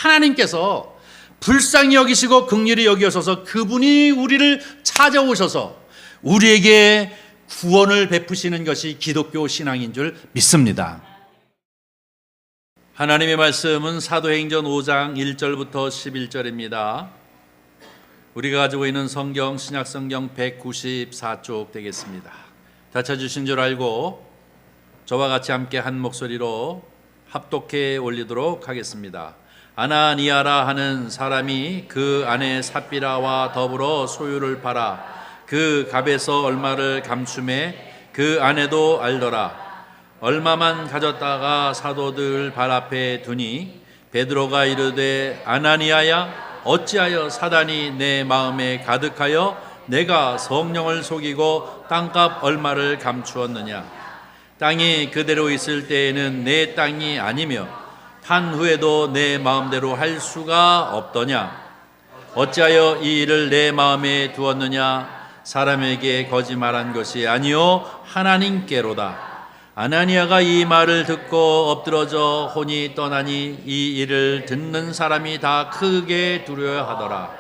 하나님께서 불쌍히 여기시고 긍휼히 여기셔서 그분이 우리를 찾아오셔서 우리에게 구원을 베푸시는 것이 기독교 신앙인 줄 믿습니다. 하나님의 말씀은 사도행전 5장 1절부터 11절입니다. 우리가 가지고 있는 성경 신약성경 194쪽 되겠습니다. 다 찾으신 줄 알고 저와 같이 함께 한 목소리로 합독해 올리도록 하겠습니다. 아나니아라 하는 사람이 그 아내 삽비라와 더불어 소유를 팔아 그 값에서 얼마를 감춤해 그 아내도 알더라. 얼마만 가졌다가 사도들 발 앞에 두니 베드로가 이르되 아나니아야 어찌하여 사단이 내 마음에 가득하여 내가 성령을 속이고 땅값 얼마를 감추었느냐. 땅이 그대로 있을 때에는 내 땅이 아니며 한 후에도 내 마음대로 할 수가 없더냐. 어찌하여 이 일을 내 마음에 두었느냐. 사람에게 거짓말한 것이 아니요 하나님께로다. 아나니아가 이 말을 듣고 엎드러져 혼이 떠나니 이 일을 듣는 사람이 다 크게 두려워하더라.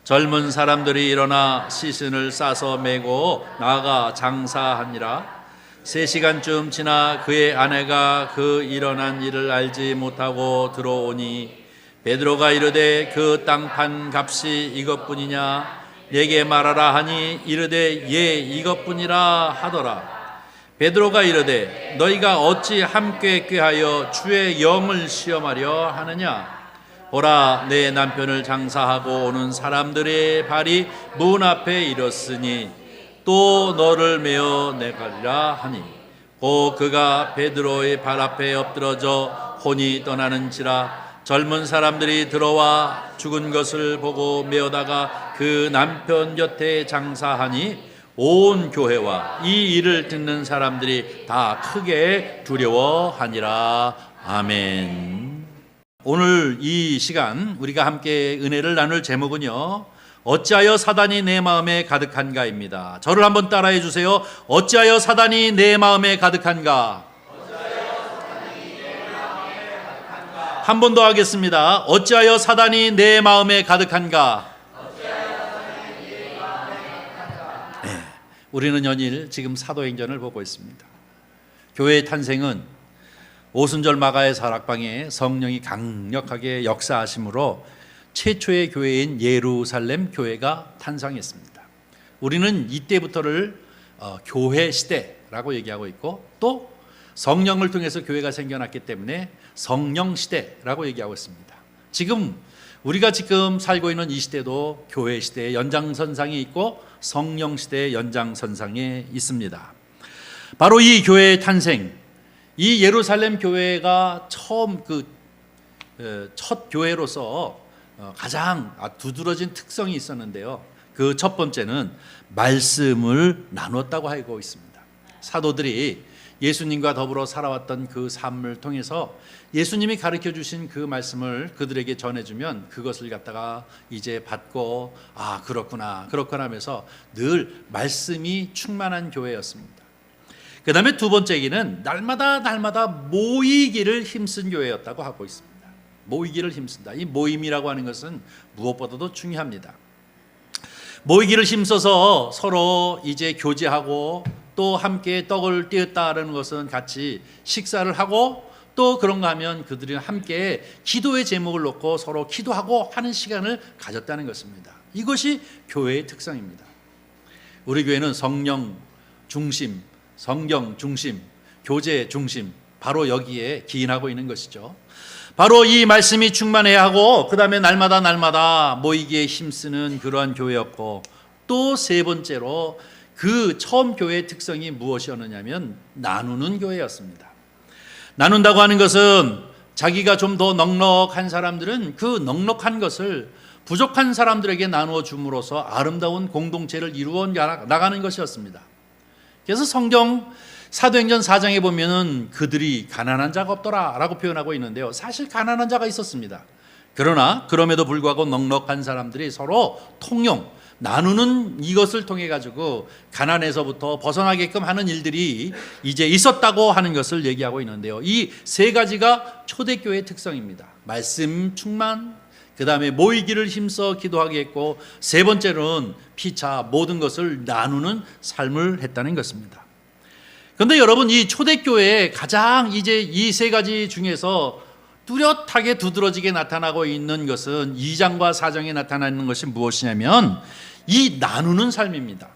젊은 사람들이 일어나 시신을 싸서 메고 나가 장사하니라. 3시간쯤 지나 그의 아내가 그 일어난 일을 알지 못하고 들어오니 베드로가 이르되 그 땅 판 값이 이것뿐이냐 내게 말하라 하니 이르되 예 이것뿐이라 하더라. 베드로가 이르되 너희가 어찌 함께 꾀하여 주의 영을 시험하려 하느냐. 보라 내 남편을 장사하고 오는 사람들의 발이 문 앞에 이렀으니 또 너를 메어 내가리라 하니 곧 그가 베드로의 발 앞에 엎드러져 혼이 떠나는지라. 젊은 사람들이 들어와 죽은 것을 보고 메어다가 그 남편 곁에 장사하니 온 교회와 이 일을 듣는 사람들이 다 크게 두려워하니라. 아멘. 오늘 이 시간 우리가 함께 은혜를 나눌 제목은요, 어찌하여 사단이 내 마음에 가득한가입니다. 저를 한번 따라해 주세요. 어찌하여 사단이 내 마음에 가득한가. 한 번 더 하겠습니다. 어찌하여 사단이 내 마음에 가득한가. 네, 우리는 연일 지금 사도행전을 보고 있습니다. 교회의 탄생은 오순절 마가의 사락방에 성령이 강력하게 역사하심으로 최초의 교회인 예루살렘 교회가 탄생했습니다. 우리는 이때부터를 교회 시대라고 얘기하고 있고 또 성령을 통해서 교회가 생겨났기 때문에 성령 시대라고 얘기하고 있습니다. 우리가 지금 살고 있는 이 시대도 교회 시대의 연장선상에 있고 성령 시대의 연장선상에 있습니다. 바로 이 교회의 탄생, 이 예루살렘 교회가 처음 첫 교회로서 가장 두드러진 특성이 있었는데요. 그 첫 번째는 말씀을 나눴다고 하고 있습니다. 사도들이 예수님과 더불어 살아왔던 그 삶을 통해서 예수님이 가르쳐 주신 그 말씀을 그들에게 전해주면 그것을 갖다가 이제 받고 그렇구나 하면서 늘 말씀이 충만한 교회였습니다. 그 다음에 두 번째 얘기는 날마다 모이기를 힘쓴 교회였다고 하고 있습니다. 모이기를 힘쓴다. 이 모임이라고 하는 것은 무엇보다도 중요합니다. 모이기를 힘써서 서로 이제 교제하고 또 함께 떡을 띄었다라는 것은 같이 식사를 하고 또 그런가 하면 그들이 함께 기도의 제목을 놓고 서로 기도하고 하는 시간을 가졌다는 것입니다. 이것이 교회의 특성입니다. 우리 교회는 성령 중심, 성경 중심, 교제 중심, 바로 여기에 기인하고 있는 것이죠. 바로 이 말씀이 충만해야 하고 그 다음에 날마다 모이기에 힘쓰는 그러한 교회였고 또 세 번째로 그 처음 교회의 특성이 무엇이었느냐면 나누는 교회였습니다. 나눈다고 하는 것은 자기가 좀 더 넉넉한 사람들은 그 넉넉한 것을 부족한 사람들에게 나누어 줌으로써 아름다운 공동체를 이루어 나가는 것이었습니다. 그래서 성경 사도행전 4장에 보면은 그들이 가난한 자가 없더라 라고 표현하고 있는데요. 사실 가난한 자가 있었습니다. 그러나 그럼에도 불구하고 넉넉한 사람들이 서로 통용, 나누는 이것을 통해 가지고 가난에서부터 벗어나게끔 하는 일들이 이제 있었다고 하는 것을 얘기하고 있는데요. 이 세 가지가 초대교회의 특성입니다. 말씀 충만, 그 다음에 모이기를 힘써 기도하게 했고, 세 번째로는 피차 모든 것을 나누는 삶을 했다는 것입니다. 그런데 여러분, 이 초대교회에 가장 이제 이 세 가지 중에서 뚜렷하게 두드러지게 나타나고 있는 것은 2장과 4장에 나타나는 것이 무엇이냐면 이 나누는 삶입니다.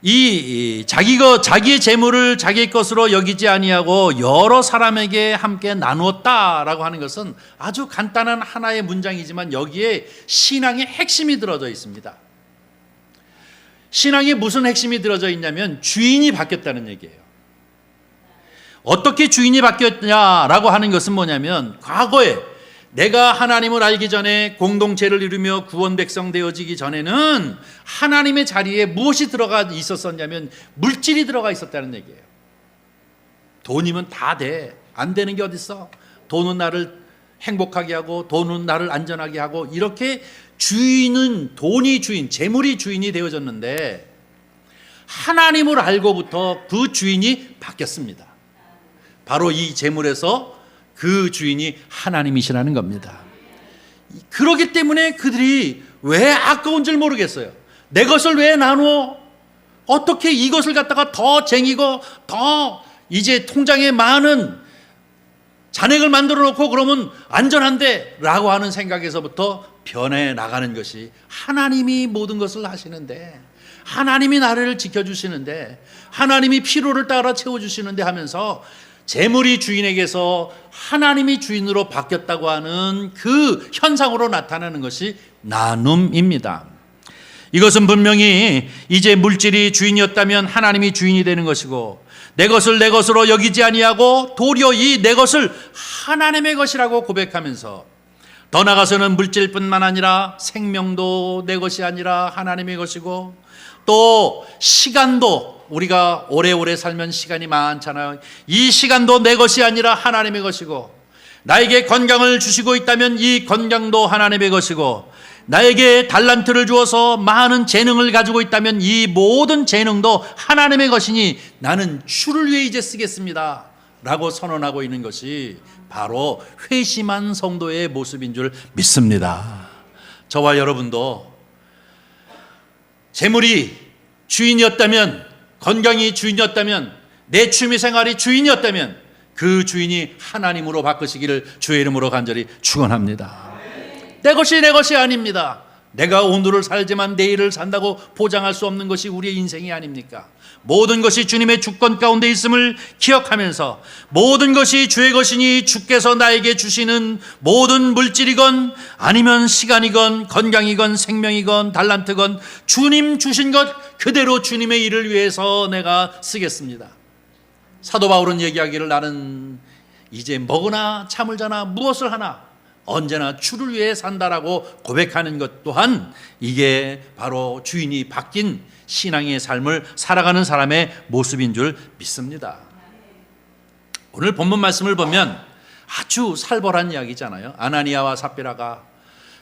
이 자기의 재물을 자기 것으로 여기지 아니하고 여러 사람에게 함께 나누었다라고 하는 것은 아주 간단한 하나의 문장이지만 여기에 신앙의 핵심이 들어져 있습니다. 신앙에 무슨 핵심이 들어져 있냐면 주인이 바뀌었다는 얘기예요. 어떻게 주인이 바뀌었냐라고 하는 것은 뭐냐면, 과거에 내가 하나님을 알기 전에, 공동체를 이루며 구원 백성 되어지기 전에는 하나님의 자리에 무엇이 들어가 있었었냐면 물질이 들어가 있었다는 얘기예요. 돈이면 다 돼. 안 되는 게 어딨어. 돈은 나를 행복하게 하고 돈은 나를 안전하게 하고, 이렇게 주인은, 돈이 주인, 재물이 주인이 되어졌는데 하나님을 알고부터 그 주인이 바뀌었습니다. 바로 이 재물에서 그 주인이 하나님이시라는 겁니다. 그렇기 때문에 그들이 왜 아까운 줄 모르겠어요. 내 것을 왜 나누어? 어떻게 이것을 갖다가 더 쟁이고 더 이제 통장에 많은 잔액을 만들어 놓고 그러면 안전한데 라고 하는 생각에서부터 변해 나가는 것이, 하나님이 모든 것을 하시는데, 하나님이 나를 지켜주시는데, 하나님이 필요를 따라 채워주시는데 하면서 재물이 주인에게서 하나님이 주인으로 바뀌었다고 하는 그 현상으로 나타나는 것이 나눔입니다. 이것은 분명히 이제 물질이 주인이었다면 하나님이 주인이 되는 것이고, 내 것을 내 것으로 여기지 아니하고 도리어 이 내 것을 하나님의 것이라고 고백하면서, 더 나아가서는 물질뿐만 아니라 생명도 내 것이 아니라 하나님의 것이고, 또 시간도, 우리가 오래오래 살면 시간이 많잖아요. 이 시간도 내 것이 아니라 하나님의 것이고, 나에게 건강을 주시고 있다면 이 건강도 하나님의 것이고, 나에게 달란트를 주어서 많은 재능을 가지고 있다면 이 모든 재능도 하나님의 것이니 나는 주를 위해 이제 쓰겠습니다 라고 선언하고 있는 것이 바로 회심한 성도의 모습인 줄 믿습니다. 저와 여러분도 재물이 주인이었다면, 건강이 주인이었다면, 내 취미생활이 주인이었다면 그 주인이 하나님으로 바꾸시기를 주의 이름으로 간절히 축원합니다. 내 것이 아닙니다. 내가 오늘을 살지만 내일을 산다고 보장할 수 없는 것이 우리의 인생이 아닙니까? 모든 것이 주님의 주권 가운데 있음을 기억하면서, 모든 것이 주의 것이니 주께서 나에게 주시는 모든 물질이건 아니면 시간이건 건강이건 생명이건 달란트건 주님 주신 것 그대로 주님의 일을 위해서 내가 쓰겠습니다. 사도 바울은 얘기하기를, 나는 이제 먹으나 참을 자나 무엇을 하나 언제나 주를 위해 산다라고 고백하는 것 또한 이게 바로 주인이 바뀐 신앙의 삶을 살아가는 사람의 모습인 줄 믿습니다. 오늘 본문 말씀을 보면 아주 살벌한 이야기잖아요. 아나니아와 삽비라가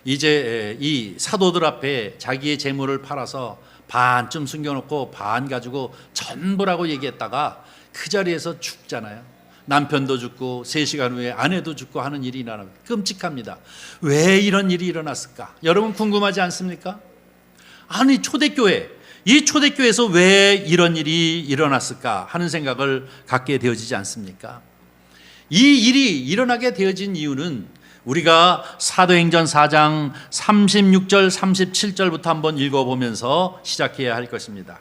이제 이 사도들 앞에 자기의 재물을 팔아서 반쯤 숨겨놓고 반 가지고 전부라고 얘기했다가 그 자리에서 죽잖아요. 남편도 죽고 3시간 후에 아내도 죽고 하는 일이 일어납니다. 끔찍합니다. 왜 이런 일이 일어났을까? 여러분 궁금하지 않습니까? 아니, 초대교회, 이 초대교회에서 왜 이런 일이 일어났을까 하는 생각을 갖게 되어지지 않습니까? 이 일이 일어나게 되어진 이유는 우리가 사도행전 4장 36절 37절부터 한번 읽어보면서 시작해야 할 것입니다.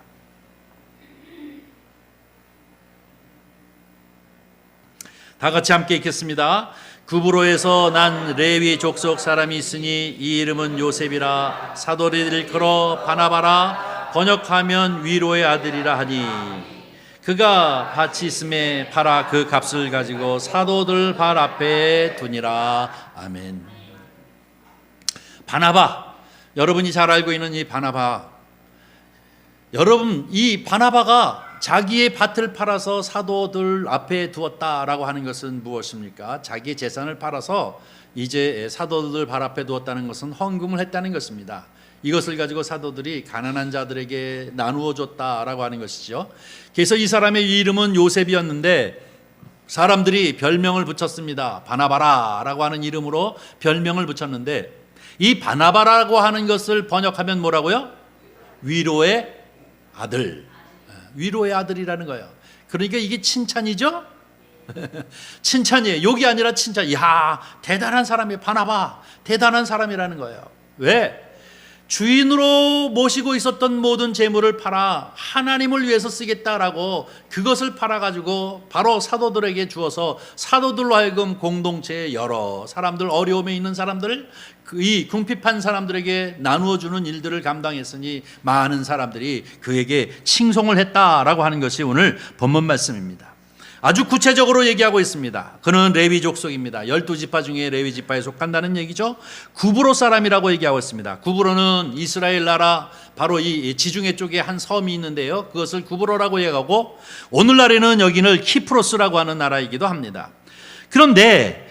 다 같이 함께 읽겠습니다. 구브로에서 난 레위 족속 사람이 있으니 이 이름은 요셉이라. 사도를 일컬어 바나바라, 번역하면 위로의 아들이라 하니, 그가 밭이 있음에 팔아 그 값을 가지고 사도들 발 앞에 두니라. 아멘. 바나바, 여러분이 잘 알고 있는 이 바나바, 여러분 이 바나바가 자기의 밭을 팔아서 사도들 앞에 두었다라고 하는 것은 무엇입니까? 자기의 재산을 팔아서 이제 사도들 발 앞에 두었다는 것은 헌금을 했다는 것입니다. 이것을 가지고 사도들이 가난한 자들에게 나누어 줬다라고 하는 것이죠. 그래서 이 사람의 이름은 요셉이었는데, 사람들이 별명을 붙였습니다. 바나바라라고 하는 이름으로 별명을 붙였는데, 이 바나바라고 하는 것을 번역하면 뭐라고요? 위로의 아들. 위로의 아들이라는 거예요. 그러니까 이게 칭찬이죠? 칭찬이에요. 욕이 아니라 칭찬. 이야, 대단한 사람이 바나바, 대단한 사람이라는 거예요. 왜? 주인으로 모시고 있었던 모든 재물을 팔아 하나님을 위해서 쓰겠다라고 그것을 팔아가지고 바로 사도들에게 주어서 사도들로 하여금 공동체의 여러 사람들, 어려움에 있는 사람들, 이 궁핍한 사람들에게 나누어 주는 일들을 감당했으니 많은 사람들이 그에게 칭송을 했다라고 하는 것이 오늘 본문 말씀입니다. 아주 구체적으로 얘기하고 있습니다. 그는 레위 족속입니다. 12지파 중에 레위 지파에 속한다는 얘기죠. 구브로 사람이라고 얘기하고 있습니다. 구브로는 이스라엘 나라 바로 이 지중해 쪽에 한 섬이 있는데요, 그것을 구브로라고 얘기하고 오늘날에는 여기는 키프로스라고 하는 나라이기도 합니다. 그런데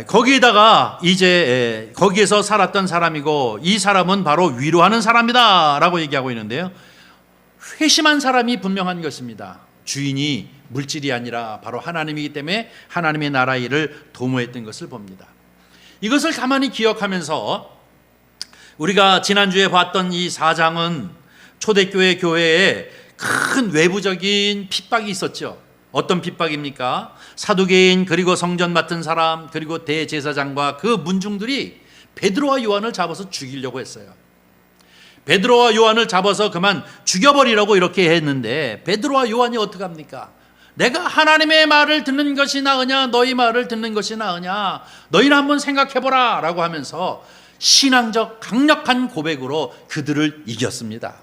거기에다가 이제 거기에서 살았던 사람이고, 이 사람은 바로 위로하는 사람이다 라고 얘기하고 있는데요, 회심한 사람이 분명한 것입니다. 주인이 물질이 아니라 바로 하나님이기 때문에 하나님의 나라 일을 도모했던 것을 봅니다. 이것을 가만히 기억하면서 우리가 지난주에 봤던 이 4장은 초대교회 교회에 큰 외부적인 핍박이 있었죠. 어떤 핍박입니까? 사두개인, 그리고 성전 맡은 사람, 그리고 대제사장과 그 문중들이 베드로와 요한을 잡아서 죽이려고 했어요. 베드로와 요한을 잡아서 그만 죽여버리라고 이렇게 했는데, 베드로와 요한이 어떻게 합니까? 내가 하나님의 말을 듣는 것이 나으냐, 너희 말을 듣는 것이 나으냐, 너희는 한번 생각해보라 라고 하면서 신앙적 강력한 고백으로 그들을 이겼습니다.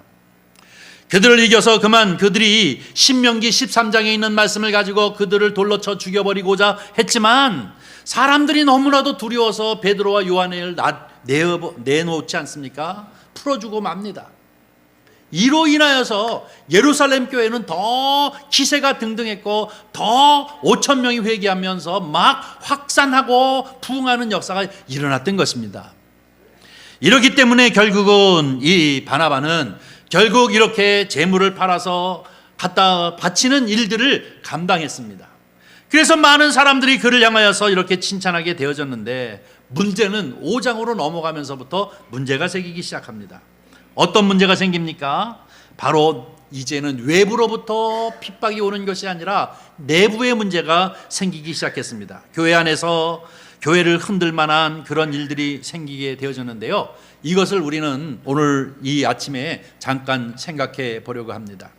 그들을 이겨서 그만 그들이 신명기 13장에 있는 말씀을 가지고 그들을 돌로 쳐 죽여버리고자 했지만, 사람들이 너무나도 두려워서 베드로와 요한을 내놓지 않습니까? 풀어주고 맙니다. 이로 인하여서 예루살렘 교회는 더 기세가 등등했고, 더 5천 명이 회개하면서 막 확산하고 부흥하는 역사가 일어났던 것입니다. 이렇기 때문에 결국은 이 바나바는 결국 이렇게 재물을 팔아서 갖다 바치는 일들을 감당했습니다. 그래서 많은 사람들이 그를 향하여서 이렇게 칭찬하게 되어졌는데, 문제는 5장으로 넘어가면서부터 문제가 생기기 시작합니다. 어떤 문제가 생깁니까? 바로 이제는 외부로부터 핍박이 오는 것이 아니라 내부의 문제가 생기기 시작했습니다. 교회 안에서 교회를 흔들 만한 그런 일들이 생기게 되어졌는데요, 이것을 우리는 오늘 이 아침에 잠깐 생각해 보려고 합니다.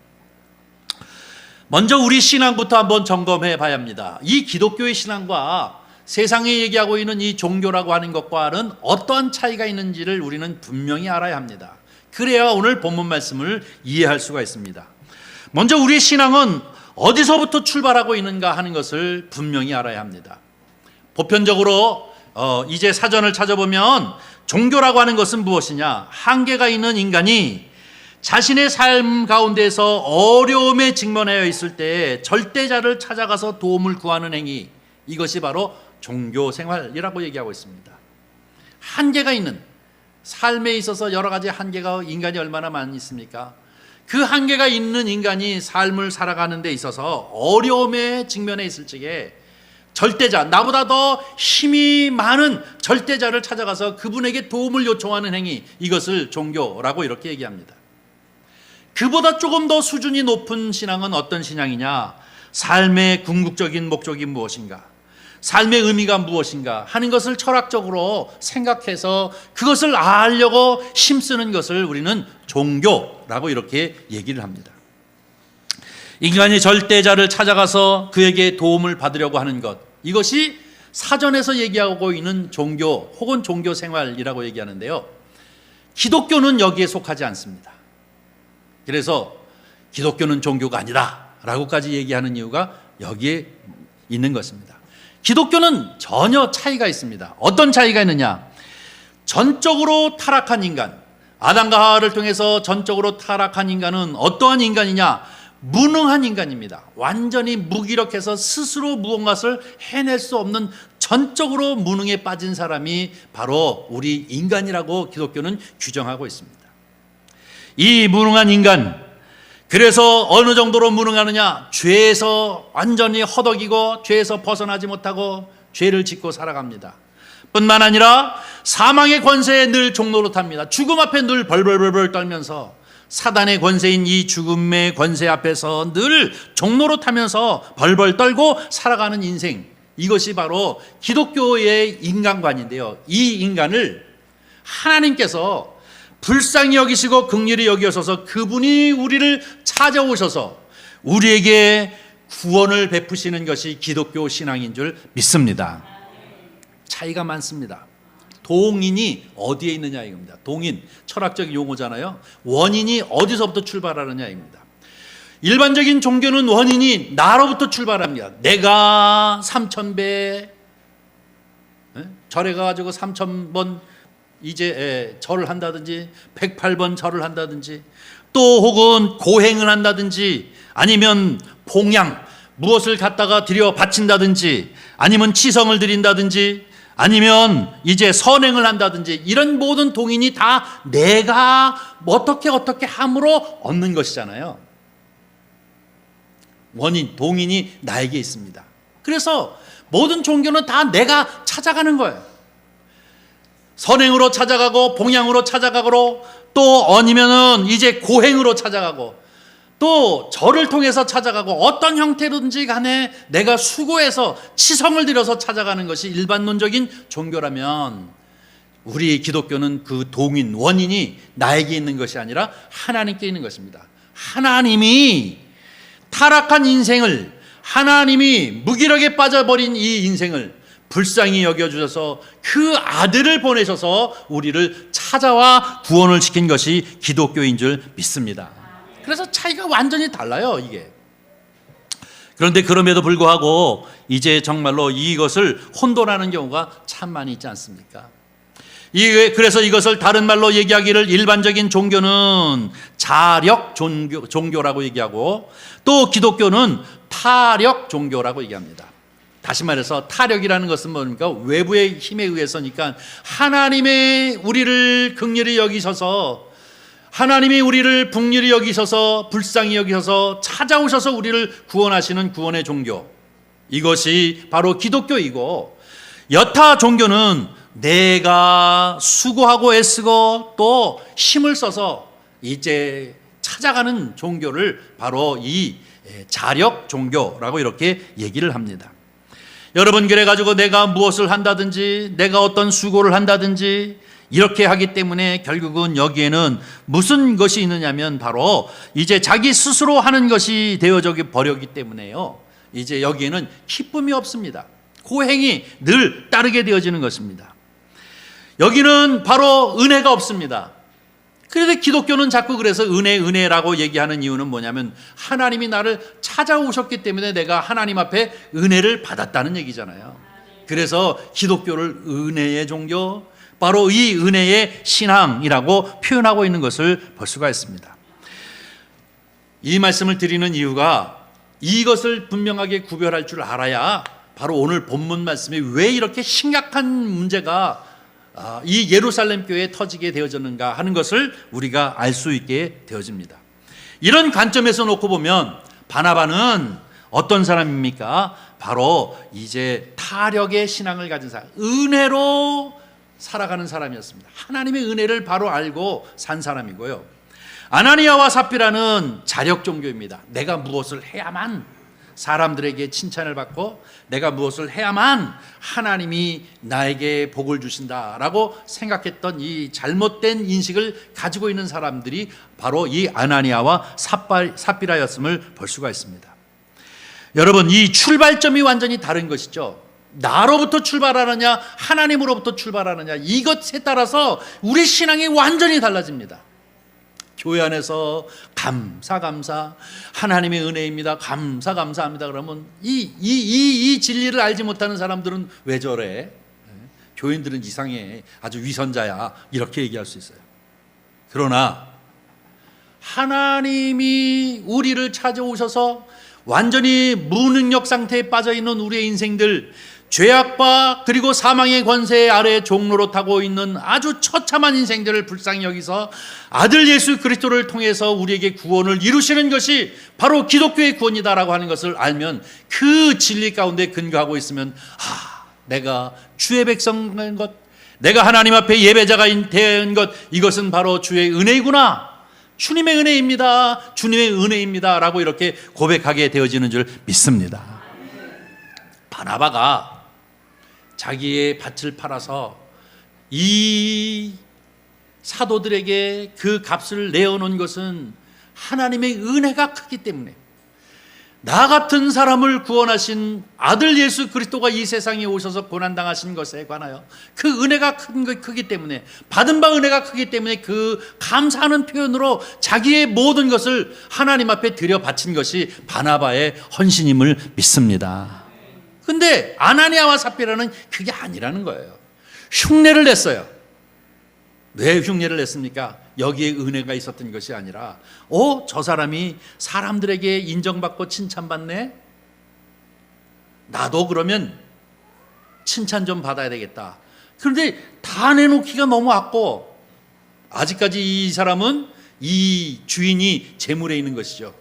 먼저 우리 신앙부터 한번 점검해 봐야 합니다. 이 기독교의 신앙과 세상에 얘기하고 있는 이 종교라고 하는 것과는 어떠한 차이가 있는지를 우리는 분명히 알아야 합니다. 그래야 오늘 본문 말씀을 이해할 수가 있습니다. 먼저 우리의 신앙은 어디서부터 출발하고 있는가 하는 것을 분명히 알아야 합니다. 보편적으로 이제 사전을 찾아보면 종교라고 하는 것은 무엇이냐? 한계가 있는 인간이 자신의 삶 가운데서 어려움에 직면하여 있을 때 절대자를 찾아가서 도움을 구하는 행위, 이것이 바로 종교 생활이라고 얘기하고 있습니다. 한계가 있는 삶에 있어서 여러 가지 한계가 인간이 얼마나 많이 있습니까? 그 한계가 있는 인간이 삶을 살아가는 데 있어서 어려움에 직면해 있을 적에 절대자, 나보다 더 힘이 많은 절대자를 찾아가서 그분에게 도움을 요청하는 행위, 이것을 종교라고 이렇게 얘기합니다. 그보다 조금 더 수준이 높은 신앙은 어떤 신앙이냐? 삶의 궁극적인 목적이 무엇인가? 삶의 의미가 무엇인가 하는 것을 철학적으로 생각해서 그것을 알려고 힘쓰는 것을 우리는 종교라고 이렇게 얘기를 합니다. 인간이 절대자를 찾아가서 그에게 도움을 받으려고 하는 것, 이것이 사전에서 얘기하고 있는 종교 혹은 종교 생활이라고 얘기하는데요, 기독교는 여기에 속하지 않습니다. 그래서 기독교는 종교가 아니다 라고까지 얘기하는 이유가 여기에 있는 것입니다. 기독교는 전혀 차이가 있습니다. 어떤 차이가 있느냐? 전적으로 타락한 인간, 아담과 하와를 통해서 전적으로 타락한 인간은 어떠한 인간이냐? 무능한 인간입니다. 완전히 무기력해서 스스로 무언가를 해낼 수 없는 전적으로 무능에 빠진 사람이 바로 우리 인간이라고 기독교는 규정하고 있습니다. 이 무능한 인간, 그래서 어느 정도로 무능하느냐? 죄에서 완전히 허덕이고 죄에서 벗어나지 못하고 죄를 짓고 살아갑니다. 뿐만 아니라 사망의 권세에 늘 종노릇합니다. 죽음 앞에 늘 벌벌벌벌 떨면서 사단의 권세인 이 죽음의 권세 앞에서 늘 종노릇하면서 벌벌 떨고 살아가는 인생, 이것이 바로 기독교의 인간관인데요. 이 인간을 하나님께서 불쌍히 여기시고 긍휼히 여기셔서 그분이 우리를 찾아오셔서 우리에게 구원을 베푸시는 것이 기독교 신앙인 줄 믿습니다. 차이가 많습니다. 동인이 어디에 있느냐 이겁니다. 동인, 철학적 용어잖아요. 원인이 어디서부터 출발하느냐 입니다. 일반적인 종교는 원인이 나로부터 출발합니다. 내가 3000배 절에 가가지고 3000번 이제 절을 한다든지 108번 절을 한다든지 또 혹은 고행을 한다든지 아니면 봉양 무엇을 갖다가 들여 바친다든지 아니면 치성을 드린다든지 아니면 이제 선행을 한다든지 이런 모든 동인이 다 내가 어떻게 함으로 얻는 것이잖아요. 원인, 동인이 나에게 있습니다. 그래서 모든 종교는 다 내가 찾아가는 거예요. 선행으로 찾아가고 봉양으로 찾아가고 또 아니면은 이제 고행으로 찾아가고 또 절을 통해서 찾아가고 어떤 형태로든지 간에 내가 수고해서 치성을 들여서 찾아가는 것이 일반론적인 종교라면 우리 기독교는 그 동인, 원인이 나에게 있는 것이 아니라 하나님께 있는 것입니다. 하나님이 타락한 인생을, 하나님이 무기력에 빠져버린 이 인생을 불쌍히 여겨주셔서 그 아들을 보내셔서 우리를 찾아와 구원을 시킨 것이 기독교인 줄 믿습니다. 그래서 차이가 완전히 달라요, 이게. 그런데 그럼에도 불구하고 이제 정말로 이것을 혼돈하는 경우가 참 많이 있지 않습니까? 그래서 이것을 다른 말로 얘기하기를 일반적인 종교는 자력 종교라고 얘기하고 또 기독교는 타력 종교라고 얘기합니다. 다시 말해서 타력이라는 것은 뭡니까? 외부의 힘에 의해서니까 하나님의 우리를 긍휼히 여기셔서 하나님이 우리를 긍휼히 여기셔서 불쌍히 여기셔서 찾아오셔서 우리를 구원하시는 구원의 종교, 이것이 바로 기독교이고 여타 종교는 내가 수고하고 애쓰고 또 힘을 써서 이제 찾아가는 종교를 바로 이 자력 종교라고 이렇게 얘기를 합니다. 여러분, 그래가지고 내가 무엇을 한다든지 내가 어떤 수고를 한다든지 이렇게 하기 때문에 결국은 여기에는 무슨 것이 있느냐면 바로 이제 자기 스스로 하는 것이 되어져 버렸기 때문에요. 이제 여기에는 기쁨이 없습니다. 고행이 늘 따르게 되어지는 것입니다. 여기는 바로 은혜가 없습니다. 그래서 기독교는 자꾸 그래서 은혜라고 얘기하는 이유는 뭐냐면 하나님이 나를 찾아오셨기 때문에 내가 하나님 앞에 은혜를 받았다는 얘기잖아요. 그래서 기독교를 은혜의 종교, 바로 이 은혜의 신앙이라고 표현하고 있는 것을 볼 수가 있습니다. 이 말씀을 드리는 이유가 이것을 분명하게 구별할 줄 알아야 바로 오늘 본문 말씀이 왜 이렇게 심각한 문제가 이 예루살렘 교회에 터지게 되어졌는가 하는 것을 우리가 알 수 있게 되어집니다. 이런 관점에서 놓고 보면 바나바는 어떤 사람입니까? 바로 이제 타력의 신앙을 가진 사람, 은혜로 살아가는 사람이었습니다. 하나님의 은혜를 바로 알고 산 사람이고요. 아나니아와 삽비라는 자력 종교입니다. 내가 무엇을 해야만 사람들에게 칭찬을 받고 내가 무엇을 해야만 하나님이 나에게 복을 주신다라고 생각했던 이 잘못된 인식을 가지고 있는 사람들이 바로 이 아나니아와 삽비라였음을 볼 수가 있습니다. 여러분, 이 출발점이 완전히 다른 것이죠. 나로부터 출발하느냐 하나님으로부터 출발하느냐, 이것에 따라서 우리 신앙이 완전히 달라집니다. 교회 안에서 감사 하나님의 은혜입니다, 감사합니다 그러면 이 진리를 알지 못하는 사람들은 왜 저래? 교인들은 이상해, 아주 위선자야, 이렇게 얘기할 수 있어요. 그러나 하나님이 우리를 찾아오셔서 완전히 무능력 상태에 빠져 있는 우리의 인생들, 죄악과 그리고 사망의 권세 아래 종로로 타고 있는 아주 처참한 인생들을 불쌍히 여기서 아들 예수 그리스도를 통해서 우리에게 구원을 이루시는 것이 바로 기독교의 구원이다라고 하는 것을 알면 그 진리 가운데 근거하고 있으면 내가 주의 백성인 것, 내가 하나님 앞에 예배자가 된 것, 이것은 바로 주의 은혜이구나, 주님의 은혜입니다, 주님의 은혜입니다 라고 이렇게 고백하게 되어지는 줄 믿습니다. 바나바가 자기의 밭을 팔아서 이 사도들에게 그 값을 내어놓은 것은 하나님의 은혜가 크기 때문에, 나 같은 사람을 구원하신 아들 예수 그리스도가 이 세상에 오셔서 고난당하신 것에 관하여 그 은혜가 크기 때문에, 받은 바 은혜가 크기 때문에 그 감사하는 표현으로 자기의 모든 것을 하나님 앞에 들여 바친 것이 바나바의 헌신임을 믿습니다. 근데 아나니아와 삽비라는 그게 아니라는 거예요. 흉내를 냈어요. 왜 흉내를 냈습니까? 여기에 은혜가 있었던 것이 아니라 저 사람이 사람들에게 인정받고 칭찬받네? 나도 그러면 칭찬 좀 받아야 되겠다. 그런데 다 내놓기가 너무 아깝고, 아직까지 이 사람은 이 주인이 재물에 있는 것이죠.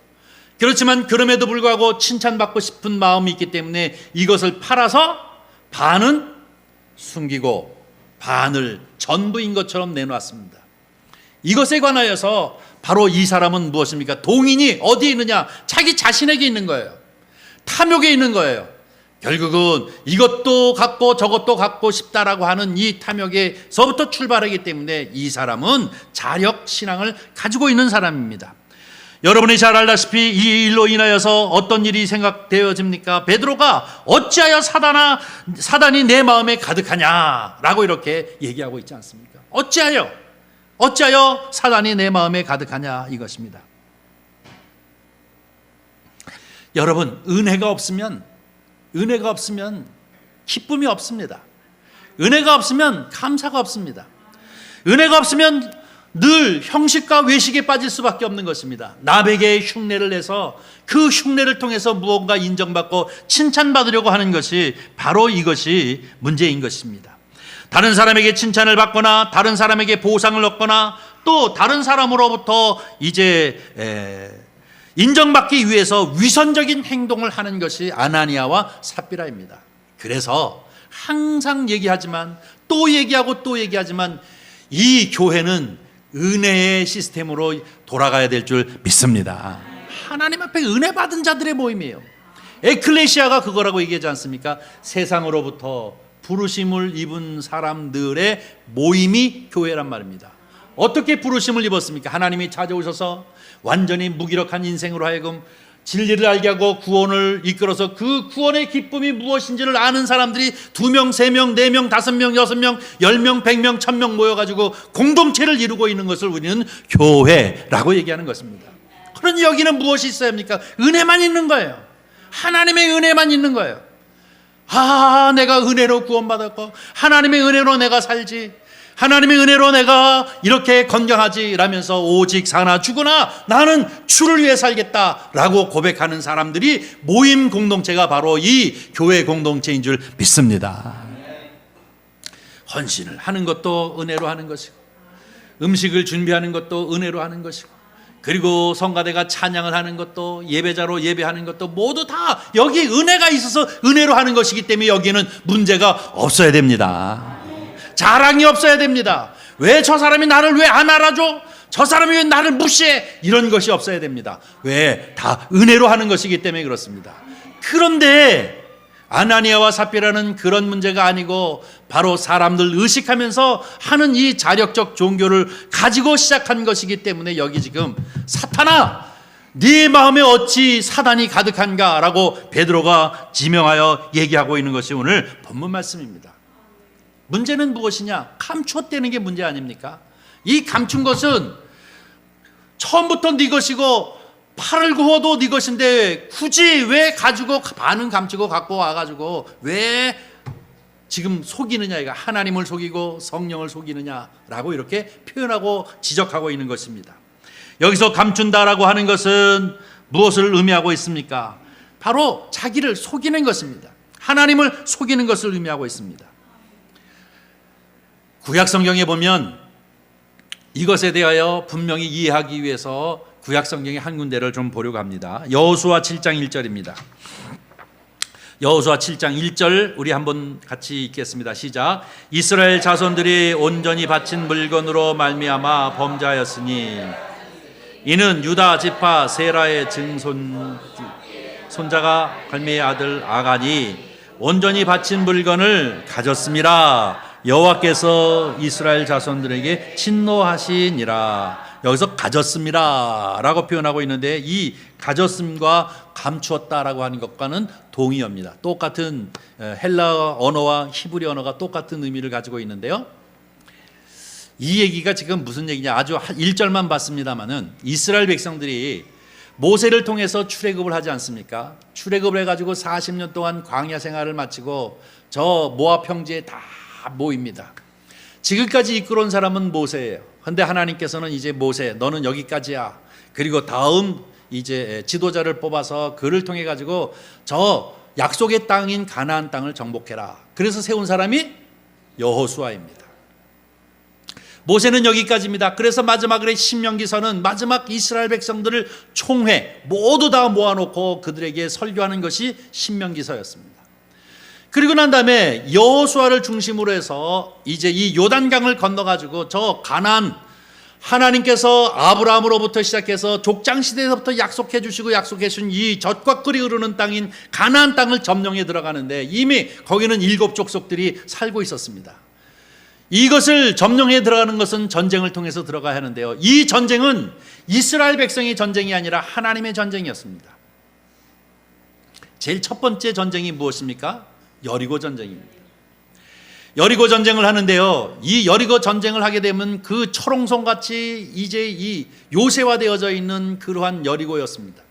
그렇지만 그럼에도 불구하고 칭찬받고 싶은 마음이 있기 때문에 이것을 팔아서 반은 숨기고 반을 전부인 것처럼 내놓았습니다. 이것에 관하여서 바로 이 사람은 무엇입니까? 동인이 어디에 있느냐? 자기 자신에게 있는 거예요. 탐욕에 있는 거예요. 결국은 이것도 갖고 저것도 갖고 싶다라고 하는 이 탐욕에서부터 출발하기 때문에 이 사람은 자력 신앙을 가지고 있는 사람입니다. 여러분이 잘 알다시피 이 일로 인하여서 어떤 일이 생각되어집니까? 베드로가 어찌하여 사단이 내 마음에 가득하냐라고 이렇게 얘기하고 있지 않습니까? 어찌하여 사단이 내 마음에 가득하냐, 이것입니다. 여러분, 은혜가 없으면 기쁨이 없습니다. 은혜가 없으면 감사가 없습니다. 은혜가 없으면 늘 형식과 외식에 빠질 수밖에 없는 것입니다. 남에게 흉내를 내서 그 흉내를 통해서 무언가 인정받고 칭찬받으려고 하는 것이 바로 이것이 문제인 것입니다. 다른 사람에게 칭찬을 받거나 다른 사람에게 보상을 얻거나 또 다른 사람으로부터 이제 인정받기 위해서 위선적인 행동을 하는 것이 아나니아와 삽비라입니다. 그래서 항상 얘기하지만 또 얘기하고 또 얘기하지만 이 교회는 은혜의 시스템으로 돌아가야 될 줄 믿습니다. 하나님 앞에 은혜 받은 자들의 모임이에요. 에클레시아가 그거라고 얘기하지 않습니까? 세상으로부터 부르심을 입은 사람들의 모임이 교회란 말입니다. 어떻게 부르심을 입었습니까? 하나님이 찾아오셔서 완전히 무기력한 인생으로 하여금 진리를 알게 하고 구원을 이끌어서 그 구원의 기쁨이 무엇인지를 아는 사람들이 2명, 3명, 4명, 5명, 6명, 10명, 100명, 1000명 모여가지고 공동체를 이루고 있는 것을 우리는 교회라고 얘기하는 것입니다. 그러니 여기는 무엇이 있어야 합니까? 은혜만 있는 거예요. 하나님의 은혜만 있는 거예요. 내가 은혜로 구원받았고 하나님의 은혜로 내가 살지, 하나님의 은혜로 내가 이렇게 건강하지 라면서 오직 사나 죽으나 나는 주를 위해 살겠다라고 고백하는 사람들이 모임 공동체가 바로 이 교회 공동체인 줄 믿습니다. 헌신을 하는 것도 은혜로 하는 것이고, 음식을 준비하는 것도 은혜로 하는 것이고, 그리고 성가대가 찬양을 하는 것도, 예배자로 예배하는 것도 모두 다 여기 은혜가 있어서 은혜로 하는 것이기 때문에 여기는 문제가 없어야 됩니다. 자랑이 없어야 됩니다. 왜 저 사람이 나를 왜 안 알아줘? 저 사람이 왜 나를 무시해? 이런 것이 없어야 됩니다. 왜? 다 은혜로 하는 것이기 때문에 그렇습니다. 그런데 아나니아와 삽비라는 그런 문제가 아니고 바로 사람들 의식하면서 하는 이 자력적 종교를 가지고 시작한 것이기 때문에 여기 지금 사탄아, 네 마음에 어찌 사단이 가득한가 라고 베드로가 지명하여 얘기하고 있는 것이 오늘 본문 말씀입니다. 문제는 무엇이냐? 감추었다는 게 문제 아닙니까? 이 감춘 것은 처음부터 네 것이고 팔을 구워도 네 것인데 굳이 왜 가지고 반은 감추고 갖고 와가지고 왜 지금 속이느냐, 이거 하나님을 속이고 성령을 속이느냐라고 이렇게 표현하고 지적하고 있는 것입니다. 여기서 감춘다라고 하는 것은 무엇을 의미하고 있습니까? 바로 자기를 속이는 것입니다. 하나님을 속이는 것을 의미하고 있습니다. 구약 성경에 보면 이것에 대하여 분명히 이해하기 위해서 구약 성경의 한 군데를 좀 보려고 합니다. 여호수아 7장 1절입니다. 여호수아 7장 1절 우리 한번 같이 읽겠습니다. 시작. 이스라엘 자손들이 온전히 바친 물건으로 말미암아 범죄하였으니 이는 유다 지파 세라의 손자가 갈미의 아들 아간이 온전히 바친 물건을 가졌습니다. 여호와께서 이스라엘 자손들에게 진노하시니라. 여기서 가졌습니다 라고 표현하고 있는데, 이 가졌음과 감추었다라고 하는 것과는 동의어입니다. 똑같은 헬라 언어와 히브리 언어가 똑같은 의미를 가지고 있는데요, 이 얘기가 지금 무슨 얘기냐, 아주 1절만 봤습니다마는 이스라엘 백성들이 모세를 통해서 출애굽을 하지 않습니까? 출애굽을 해가지고 40년 동안 광야 생활을 마치고 저 모압 평지에 다 모입니다. 지금까지 이끌어온 사람은 모세예요. 근데 하나님께서는 이제 모세, 너는 여기까지야. 그리고 다음 이제 지도자를 뽑아서 그를 통해 가지고 저 약속의 땅인 가나안 땅을 정복해라. 그래서 세운 사람이 여호수아입니다. 모세는 여기까지입니다. 그래서 마지막에 신명기서는 마지막 이스라엘 백성들을 총회 모두 다 모아놓고 그들에게 설교하는 것이 신명기서였습니다. 그리고 난 다음에 여호수아를 중심으로 해서 이제 이 요단강을 건너가지고 저 가나안, 하나님께서 아브라함으로부터 시작해서 족장 시대에서부터 약속해 주시고 약속해 주신 이 젖과 꿀이 흐르는 땅인 가나안 땅을 점령해 들어가는데 이미 거기는 7 족속들이 살고 있었습니다. 이것을 점령해 들어가는 것은 전쟁을 통해서 들어가야 하는데요, 이 전쟁은 이스라엘 백성의 전쟁이 아니라 하나님의 전쟁이었습니다. 제일 첫 번째 전쟁이 무엇입니까? 여리고 전쟁입니다. 여리고 전쟁을 하는데요, 이 여리고 전쟁을 하게 되면 그 철옹성같이 이제 이 요새화되어져 있는 그러한 여리고였습니다.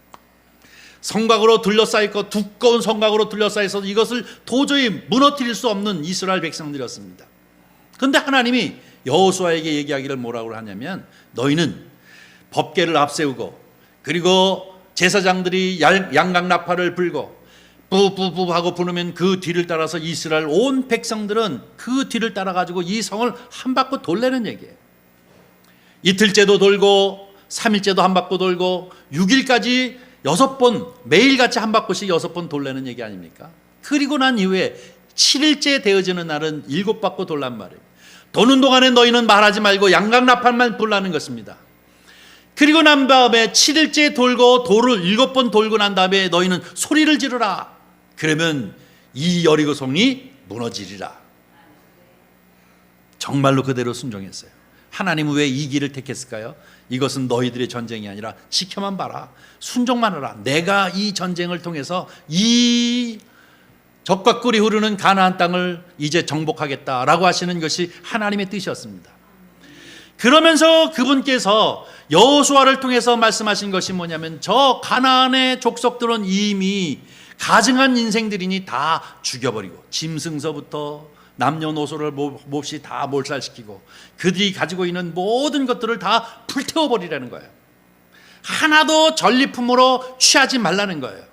성곽으로 둘러싸였고 두꺼운 성곽으로 둘러싸여서 이것을 도저히 무너뜨릴 수 없는 이스라엘 백성들이었습니다. 그런데 하나님이 여호수아에게 얘기하기를 뭐라고 하냐면, 너희는 법궤를 앞세우고 그리고 제사장들이 양각 나팔을 불고 뿌뿌뿌 하고 부르면 그 뒤를 따라서 이스라엘 온 백성들은 그 뒤를 따라가지고 이 성을 한 바퀴 돌려는 얘기예요. 이틀째도 돌고 3일째도 한 바퀴 돌고 6일까지 6번, 매일같이 한 바퀴씩 6번 돌려는 얘기 아닙니까? 그리고 난 이후에 7일째 되어지는 날은 7바퀴 돌란 말이에요. 도는 동안에 너희는 말하지 말고 양각 나팔만 불라는 것입니다. 그리고 난 다음에 7일째 돌고 도를 7번 돌고 난 다음에 너희는 소리를 지르라. 그러면 이 여리고 성이 무너지리라. 정말로 그대로 순종했어요. 하나님은 왜 이 길을 택했을까요? 이것은 너희들의 전쟁이 아니라 지켜만 봐라, 순종만 하라. 내가 이 전쟁을 통해서 이 젖과 꿀이 흐르는 가나안 땅을 이제 정복하겠다라고 하시는 것이 하나님의 뜻이었습니다. 그러면서 그분께서 여호수아를 통해서 말씀하신 것이 뭐냐면, 저 가나안의 족속들은 이미 가증한 인생들이니 다 죽여버리고 짐승서부터 남녀노소를 몹시 다 몰살시키고 그들이 가지고 있는 모든 것들을 다 불태워버리라는 거예요. 하나도 전리품으로 취하지 말라는 거예요.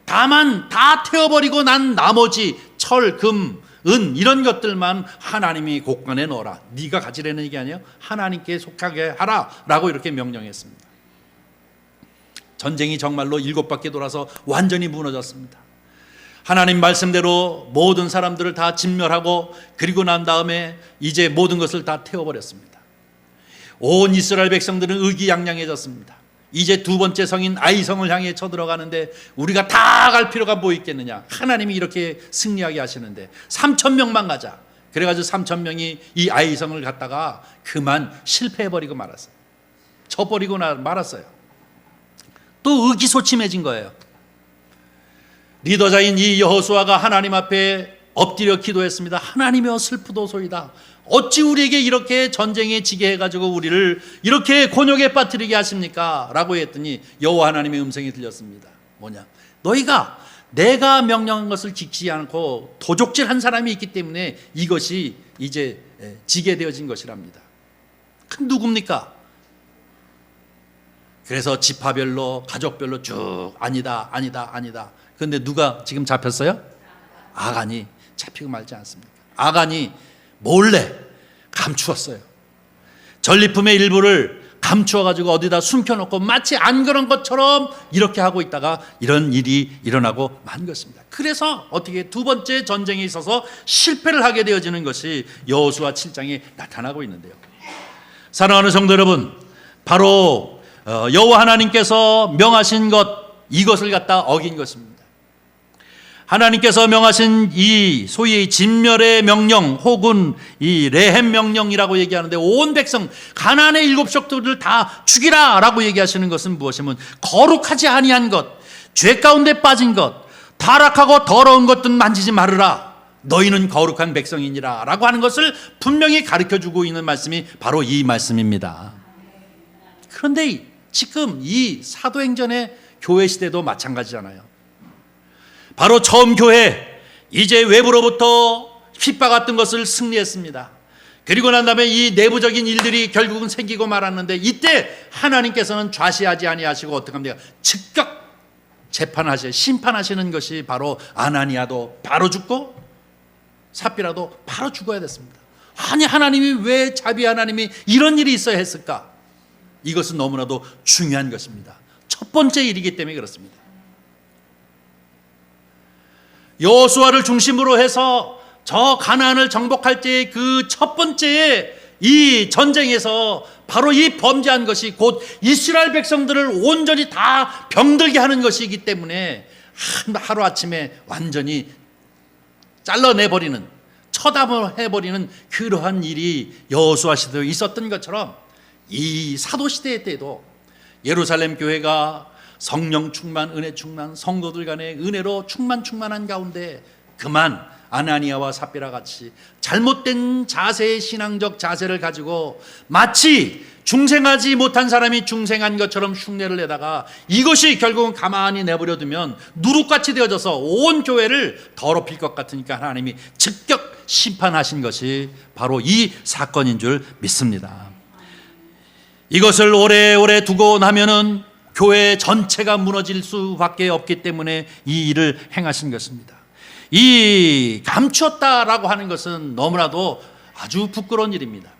다만 다 태워버리고 난 나머지 철, 금, 은 이런 것들만 하나님이 곳간에 넣어라. 네가 가지라는 얘기 아니에요. 하나님께 속하게 하라 라고 이렇게 명령했습니다. 전쟁이 정말로 7바퀴 돌아서 완전히 무너졌습니다. 하나님 말씀대로 모든 사람들을 다 진멸하고 그리고 난 다음에 이제 모든 것을 다 태워버렸습니다. 온 이스라엘 백성들은 의기양양해졌습니다. 이제 두 번째 성인 아이성을 향해 쳐들어가는데 우리가 다 갈 필요가 뭐 있겠느냐. 하나님이 이렇게 승리하게 하시는데 3,000명만 가자. 그래가지고 3,000명이 이 아이성을 갔다가 그만 실패해버리고 말았어요. 져버리고 말았어요. 또 의기소침해진 거예요. 리더자인 이 여호수아가 하나님 앞에 엎드려 기도했습니다. 하나님이여 슬프도소이다. 어찌 우리에게 이렇게 전쟁에 지게 해가지고 우리를 이렇게 곤욕에 빠뜨리게 하십니까? 라고 했더니 여호와 하나님의 음성이 들렸습니다. 뭐냐? 너희가 내가 명령한 것을 지키지 않고 도적질한 사람이 있기 때문에 이것이 이제 지게 되어진 것이랍니다. 그 누굽니까? 그래서 지파별로 가족별로 쭉 아니다. 그런데 누가 지금 잡혔어요? 아간이 잡히고 말지 않습니까? 아간이 몰래 감추었어요. 전리품의 일부를 감추어가지고 어디다 숨겨놓고 마치 안 그런 것처럼 이렇게 하고 있다가 이런 일이 일어나고 만 것입니다. 그래서 어떻게 두 번째 전쟁에 있어서 실패를 하게 되어지는 것이 여호수아 7장에 나타나고 있는데요. 사랑하는 성도 여러분, 바로 여호와 하나님께서 명하신 것, 이것을 갖다 어긴 것입니다. 하나님께서 명하신 이 소위 진멸의 명령 혹은 이 레헴 명령이라고 얘기하는데, 온 백성 가나안의 7족들을 다 죽이라 라고 얘기하시는 것은 무엇이면 거룩하지 아니한 것, 죄 가운데 빠진 것, 타락하고 더러운 것들 만지지 말으라, 너희는 거룩한 백성이니라 라고 하는 것을 분명히 가르쳐주고 있는 말씀이 바로 이 말씀입니다. 그런데 지금 이 사도행전의 교회 시대도 마찬가지잖아요. 바로 처음 교회, 이제 외부로부터 핍박했던 것을 승리했습니다. 그리고 난 다음에 이 내부적인 일들이 결국은 생기고 말았는데, 이때 하나님께서는 좌시하지 아니하시고 어떻게 합니까? 즉각 심판하시는 것이 바로 아나니아도 바로 죽고 삽비라도 바로 죽어야 됐습니다. 아니, 하나님이 왜 자비 하나님이 이런 일이 있어야 했을까? 이것은 너무나도 중요한 것입니다. 첫 번째 일이기 때문에 그렇습니다. 여호수아를 중심으로 해서 저 가나안을 정복할 때의 그 첫 번째 이 전쟁에서 바로 이 범죄한 것이 곧 이스라엘 백성들을 온전히 다 병들게 하는 것이기 때문에 하루아침에 완전히 잘라내버리는, 처단해버리는 그러한 일이 여호수아 시대에 있었던 것처럼 이 사도시대 때도 예루살렘 교회가 성령 충만, 은혜 충만, 성도들 간의 은혜로 충만한 가운데 그만 아나니아와 삽비라 같이 잘못된 자세의 신앙적 자세를 가지고 마치 중생하지 못한 사람이 중생한 것처럼 흉내를 내다가 이것이 결국은 가만히 내버려 두면 누룩같이 되어져서 온 교회를 더럽힐 것 같으니까 하나님이 즉각 심판하신 것이 바로 이 사건인 줄 믿습니다. 이것을 오래오래 두고 나면은 교회 전체가 무너질 수밖에 없기 때문에 이 일을 행하신 것입니다. 이 감추었다라고 하는 것은 너무나도 아주 부끄러운 일입니다.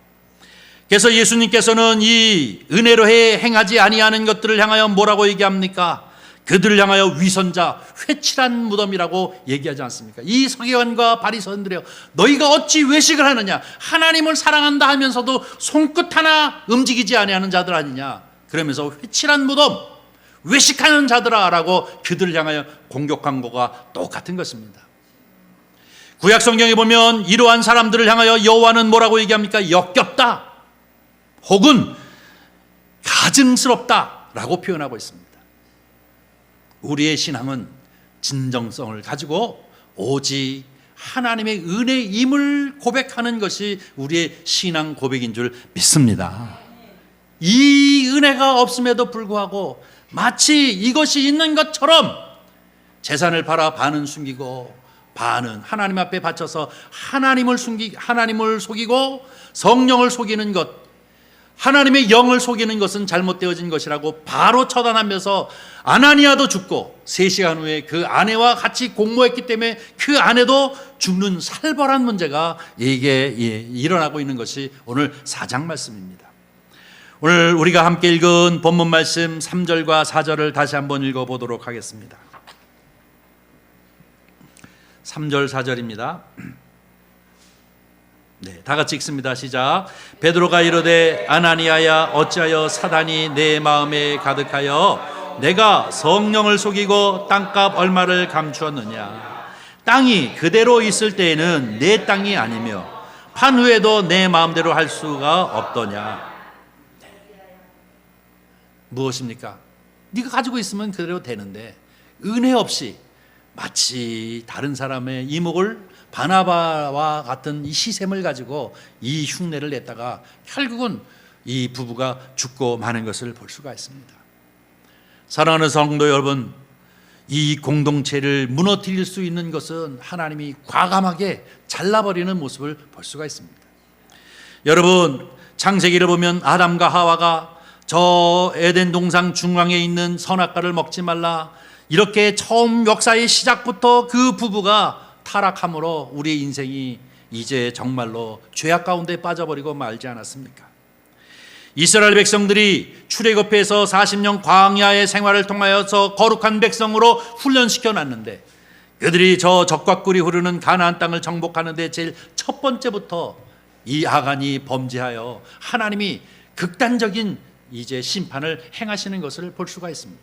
그래서 예수님께서는 이 은혜로 행하지 아니하는 것들을 향하여 뭐라고 얘기합니까? 그들을 향하여 위선자, 회칠한 무덤이라고 얘기하지 않습니까? 이 서기관과 바리새인들이여, 너희가 어찌 외식을 하느냐? 하나님을 사랑한다 하면서도 손끝 하나 움직이지 아니하는 자들 아니냐? 그러면서 회칠한 무덤, 외식하는 자들아 라고 그들을 향하여 공격한 거가 똑같은 것입니다. 구약 성경에 보면 이러한 사람들을 향하여 여호와는 뭐라고 얘기합니까? 역겹다 혹은 가증스럽다 라고 표현하고 있습니다. 우리의 신앙은 진정성을 가지고 오직 하나님의 은혜임을 고백하는 것이 우리의 신앙 고백인 줄 믿습니다. 이 은혜가 없음에도 불구하고 마치 이것이 있는 것처럼 재산을 팔아 반은 숨기고 반은 하나님 앞에 바쳐서 하나님을 속이고 성령을 속이는 것, 하나님의 영을 속이는 것은 잘못되어진 것이라고 바로 처단하면서 아나니아도 죽고 3시간 후에 그 아내와 같이 공모했기 때문에 그 아내도 죽는 살벌한 문제가 이게 일어나고 있는 것이 오늘 4장 말씀입니다. 오늘 우리가 함께 읽은 본문 말씀 3절과 4절을 다시 한번 읽어보도록 하겠습니다. 3절 4절입니다. 네, 다 같이 읽습니다. 시작. 베드로가 이르되 아나니아야, 어찌하여 사단이 내 마음에 가득하여 내가 성령을 속이고 땅값 얼마를 감추었느냐? 땅이 그대로 있을 때에는 내 땅이 아니며 판 후에도 내 마음대로 할 수가 없더냐? 무엇입니까? 네가 가지고 있으면 그대로 되는데 은혜 없이 마치 다른 사람의 이목을 바나바와 같은 이 시샘을 가지고 이 흉내를 냈다가 결국은 이 부부가 죽고 마는 것을 볼 수가 있습니다. 사랑하는 성도 여러분, 이 공동체를 무너뜨릴 수 있는 것은 하나님이 과감하게 잘라버리는 모습을 볼 수가 있습니다. 여러분, 창세기를 보면 아담과 하와가 저 에덴 동산 중앙에 있는 선악과를 먹지 말라, 이렇게 처음 역사의 시작부터 그 부부가 타락함으로 우리의 인생이 이제 정말로 죄악 가운데 빠져버리고 말지 않았습니까? 이스라엘 백성들이 출애굽해서 40년 광야의 생활을 통하여서 거룩한 백성으로 훈련시켜 놨는데, 그들이 저 적과 꿀이 흐르는 가나안 땅을 정복하는데 제일 첫 번째부터 이 아간이 범죄하여 하나님이 극단적인 이제 심판을 행하시는 것을 볼 수가 있습니다.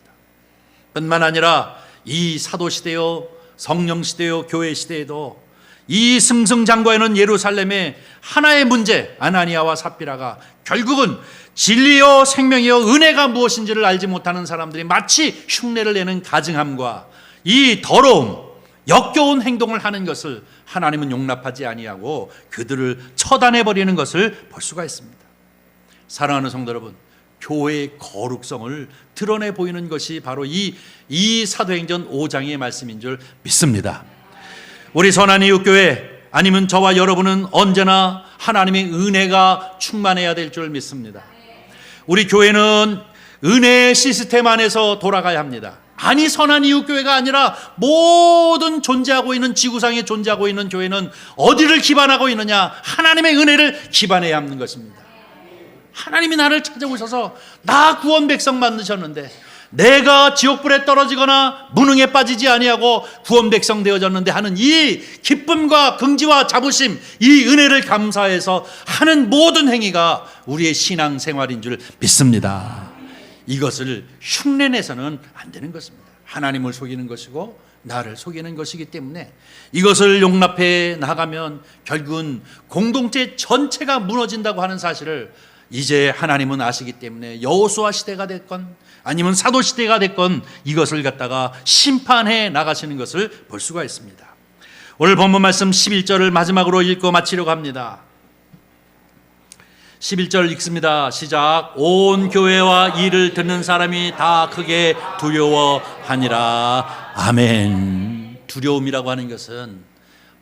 뿐만 아니라 이 사도 시대요, 성령 시대요, 교회 시대에도 이 승승장구하는 예루살렘의 하나의 문제, 아나니아와 삽비라가 결국은 진리요 생명이요 은혜가 무엇인지를 알지 못하는 사람들이 마치 흉내를 내는 가증함과 이 더러움, 역겨운 행동을 하는 것을 하나님은 용납하지 아니하고 그들을 처단해버리는 것을 볼 수가 있습니다. 사랑하는 성도 여러분, 교회의 거룩성을 드러내 보이는 것이 바로 이 사도행전 5장의 말씀인 줄 믿습니다. 우리 선한이웃교회, 아니면 저와 여러분은 언제나 하나님의 은혜가 충만해야 될 줄 믿습니다. 우리 교회는 은혜의 시스템 안에서 돌아가야 합니다. 아니, 선한이웃교회가 아니라 모든 존재하고 있는, 지구상에 존재하고 있는 교회는 어디를 기반하고 있느냐? 하나님의 은혜를 기반해야 하는 것입니다. 하나님이 나를 찾아오셔서 나 구원 백성 만드셨는데, 내가 지옥불에 떨어지거나 무능에 빠지지 아니하고 구원 백성 되어졌는데 하는 이 기쁨과 긍지와 자부심, 이 은혜를 감사해서 하는 모든 행위가 우리의 신앙생활인 줄 믿습니다. 이것을 흉내내서는 안 되는 것입니다. 하나님을 속이는 것이고 나를 속이는 것이기 때문에 이것을 용납해 나가면 결국은 공동체 전체가 무너진다고 하는 사실을 이제 하나님은 아시기 때문에 여호수아 시대가 됐건 아니면 사도 시대가 됐건 이것을 갖다가 심판해 나가시는 것을 볼 수가 있습니다. 오늘 본문 말씀 11절을 마지막으로 읽고 마치려고 합니다. 11절 읽습니다. 시작. 온 교회와 이를 듣는 사람이 다 크게 두려워하니라. 아멘. 두려움이라고 하는 것은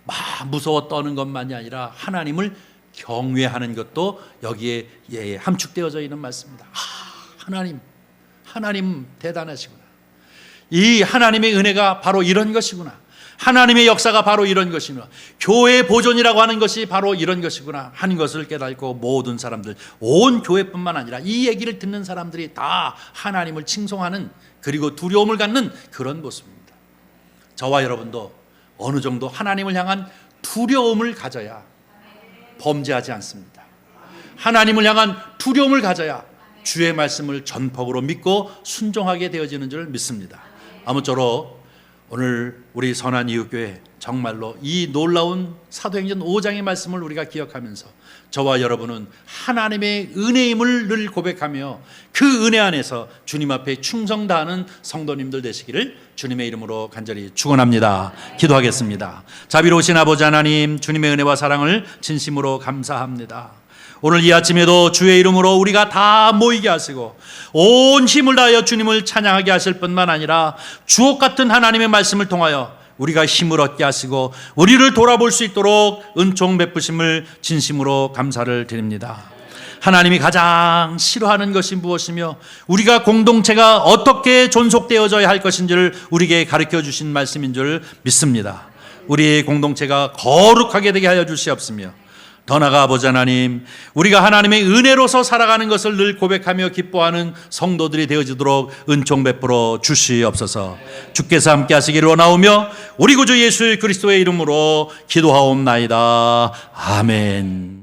막 무서워 떠는 것만이 아니라 하나님을 경외하는 것도 여기에 함축되어져 있는 말씀입니다. 하나님 대단하시구나. 이 하나님의 은혜가 바로 이런 것이구나. 하나님의 역사가 바로 이런 것이구나. 교회의 보존이라고 하는 것이 바로 이런 것이구나 하는 것을 깨닫고 모든 사람들, 온 교회뿐만 아니라 이 얘기를 듣는 사람들이 다 하나님을 칭송하는, 그리고 두려움을 갖는 그런 모습입니다. 저와 여러분도 어느 정도 하나님을 향한 두려움을 가져야 범죄하지 않습니다. 하나님을 향한 두려움을 가져야 주의 말씀을 전폭으로 믿고 순종하게 되어지는 줄 믿습니다. 아무쪼록 오늘 우리 선한이웃교회 정말로 이 놀라운 사도행전 5장의 말씀을 우리가 기억하면서 저와 여러분은 하나님의 은혜임을 늘 고백하며 그 은혜 안에서 주님 앞에 충성 다하는 성도님들 되시기를 주님의 이름으로 간절히 축원합니다. 기도하겠습니다. 자비로우신 아버지 하나님, 주님의 은혜와 사랑을 진심으로 감사합니다. 오늘 이 아침에도 주의 이름으로 우리가 다 모이게 하시고 온 힘을 다하여 주님을 찬양하게 하실 뿐만 아니라 주옥 같은 하나님의 말씀을 통하여 우리가 힘을 얻게 하시고 우리를 돌아볼 수 있도록 은총 베푸심을 진심으로 감사를 드립니다. 하나님이 가장 싫어하는 것이 무엇이며 우리가 공동체가 어떻게 존속되어져야 할 것인지를 우리에게 가르쳐 주신 말씀인 줄 믿습니다. 우리의 공동체가 거룩하게 되게 하여 주시옵시며 더 나아가 아버지 하나님, 우리가 하나님의 은혜로서 살아가는 것을 늘 고백하며 기뻐하는 성도들이 되어지도록 은총 베풀어 주시옵소서. 주께서 함께 하시기를 원하오며 우리 구주 예수 그리스도의 이름으로 기도하옵나이다. 아멘.